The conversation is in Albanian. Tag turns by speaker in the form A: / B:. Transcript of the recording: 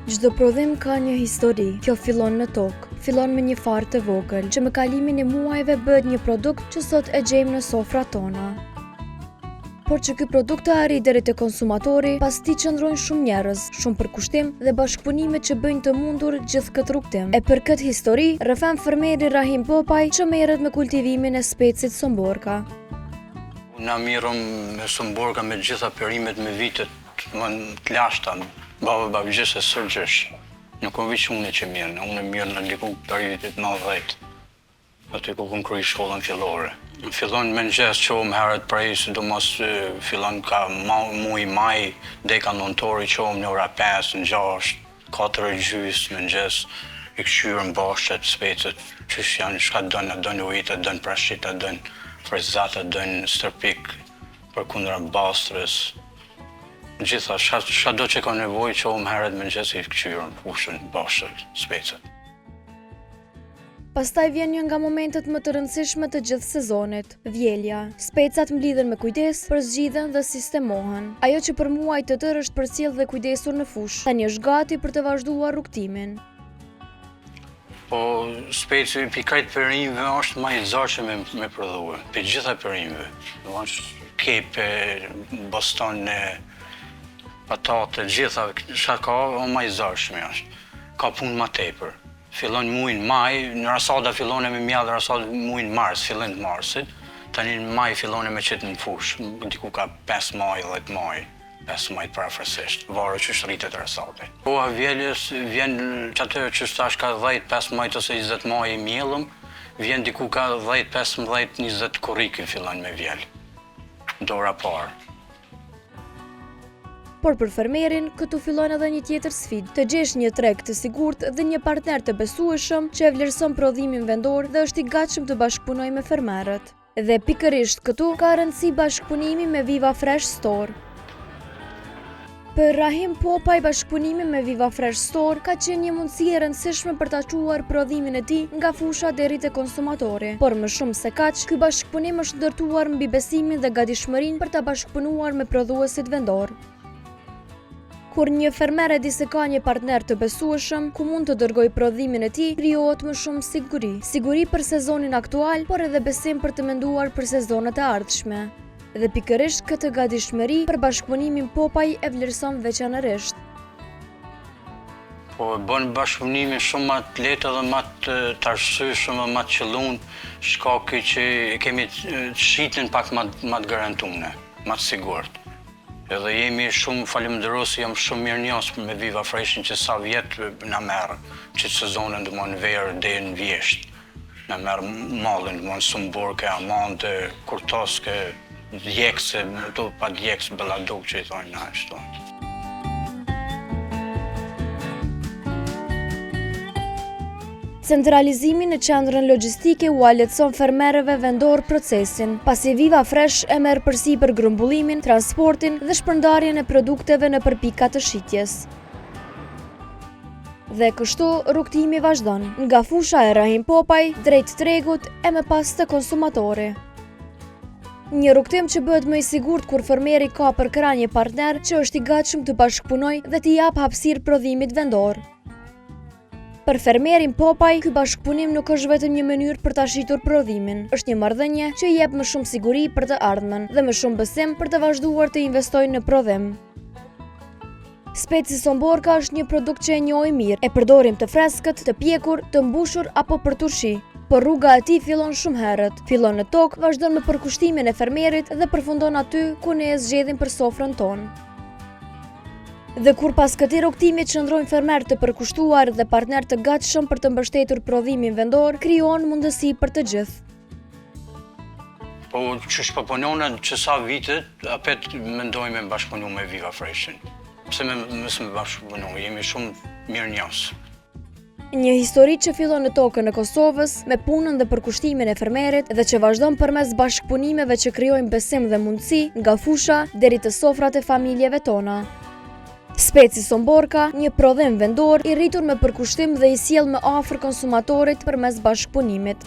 A: Çdo prodhim ka një histori. Kjo fillon në tokë. Fillon me një farë të vogël, që me kalimin e muajve bëhet një produkt që sot e gjejmë në sofrat tona. Por që ky produkt të arrijë deri te konsumatori, pas tij qëndrojnë shumë njerëz, shumë përkushtim dhe bashkëpunime që bëjnë të mundur gjithë këtë rrugtim. E për këtë histori, rrëfen fermeri Rahim Popaj që merret me kultivimin e specit somborka.
B: Na mirëm me somborka me gjitha perimet me vitet të lashta. Baba gjithë e sërgjesh. Nuk kom vishë unë që mirë, unë e mirë në diku periutit 90. Aty ku kom kryi shkollën fillore. Fillon me nxes që më herët prej, sidomos fillon ka muj maj, deka nëntori që në ora 5, në 6, 4 gjys, me nxes, i këshyrën bashkët, specet, që janë shka dënë ujtë, dënë prashita, dënë frezata, dënë stërpik, për kundra bastrës. Gjitha, shka do që ka nevoj që më herët me nxes i këshyrën, fushën, bashkët, specet.
A: Pastaj vjen një nga momentet më të rëndësishme të gjithë sezonit, vjelja. Specat mblidhen me kujdes, përzgjidhen dhe sistemohen. Ajo që për muaj të tërë është përcjell dhe kujdesur në fushë, tani është gati për të vazhduar rrugtimin.
B: Po, speci pi krejt perimve është ma i zarqe me prodhue, pi gjitha perimve. Kepe, bostone, patate, gjitha, shka ka, o ma i zarqme është. Ka punë ma tepër. Fillon muin maj, në rasada fillon e me mjallë, rasada muin mars, fillon të marsit. Tani në maj fillon e me qitë në fush, diku ka 5 maj, 10 maj, 5 maj parafërsisht, varë që shritet rasade. Koha vjeljes vjen që atë që shtash ka 10, 5 maj ose 20 maj i mjellëm, vjen diku ka 10, 15, 20 korrikin fillon me vjel. Dora parë.
A: Por për fermerin, këtu fillon edhe një tjetër sfidë, të gjesh një treg të sigurt dhe një partner të besueshëm që e vlerëson prodhimin vendor dhe është i gatshëm të bashkëpunojë me fermerët. Dhe pikërisht këtu ka rëndësi bashkëpunimi me Viva Fresh Store. Për Rahim Popaj, bashkëpunimi me Viva Fresh Store ka qenë një mundësi e rëndësishme për ta çuar prodhimin e tij nga fusha deri te konsumatori. Por më shumë se kaq, ky bashkëpunim është ndërtuar mbi besimin dhe gatishmërinë për ta bashkëpunuar me prodhuesit vendor. Kur një fermer e di se ka një partner të besueshëm ku mund të dërgojë prodhimin e tij, krijohet më shumë siguri. Siguri për sezonin aktual, por edhe besim për të menduar për sezonet e ardhshme. Dhe pikërisht këtë gatishmëri për bashkëpunimin Popaj e vlerëson veçanërisht.
B: Po e bën bashkëpunimin shumë më të lehtë dhe më të arsyeshëm dhe më të qëllun, shkaki që kemi shitjen pak më të garantuar, më të sigurt. Edhe jemi shumë falemnderos, jam shumë mirënjohës me Viva Freshin që sa vjet na merr, që sezonin do më në verë deri në vjesht. Na merr mallin, do më somborke, amande, kurtoske, djekse, do pa djeks belladok që i thonë na ashtu.
A: Centralizimi në qendrën logjistike u lehtëson fermerëve vendor procesin, pasi Viva Fresh e merr përsipër grumbullimin, transportin dhe shpërndarjen e produkteve nëpër pikat të shitjes. Dhe kështu rrugtimi vazhdon, nga fusha e Rahim Popaj drejt tregut e më pas te konsumatori. Një rrugtim që bëhet më i sigurt kur fermeri ka për krah një partner që është i gatshëm të bashkëpunojë dhe t'i jap hapësirë prodhimit vendor. Për fermerin Popaj, ky bashkëpunim nuk është vetëm një mënyrë për ta shitur prodhimin, është një marrëdhënie që i jep më shumë siguri për të ardhmen dhe më shumë besim për të vazhduar të investojnë në prodhim. Speci somborka është një produkt që e njohim mirë, e përdorim të freskët, të pjekur, të mbushur apo për turshi. Por rruga e tij fillon shumë herët, fillon në tokë, vazhdon me përkushtimin e fermerit dhe përfundon aty ku ne e zgjedhim për sofrën tonë. Dhe kur pas këtij rrugtimi qëndrojnë fermer të përkushtuar dhe partner të gatshëm për të mbështetur prodhimin vendor, krijohen mundësi për të gjithë.
B: Po që shpëpunona që sa vitet, apet mendojmë me bashkëpunu me Viva Freshin. Pse me bashkëpunu, jemi shumë mirënjohës.
A: Një histori që fillon në tokën e Kosovës, me punën dhe përkushtimin e fermerit dhe që vazhdon përmes bashkëpunimeve që krijojnë besim dhe mundësi nga fusha deri te sofrat e familjeve tona. Speci somborka, një prodhim vendor i rritur me përkushtim dhe i sjell më afër konsumatorit përmes bashkëpunimit.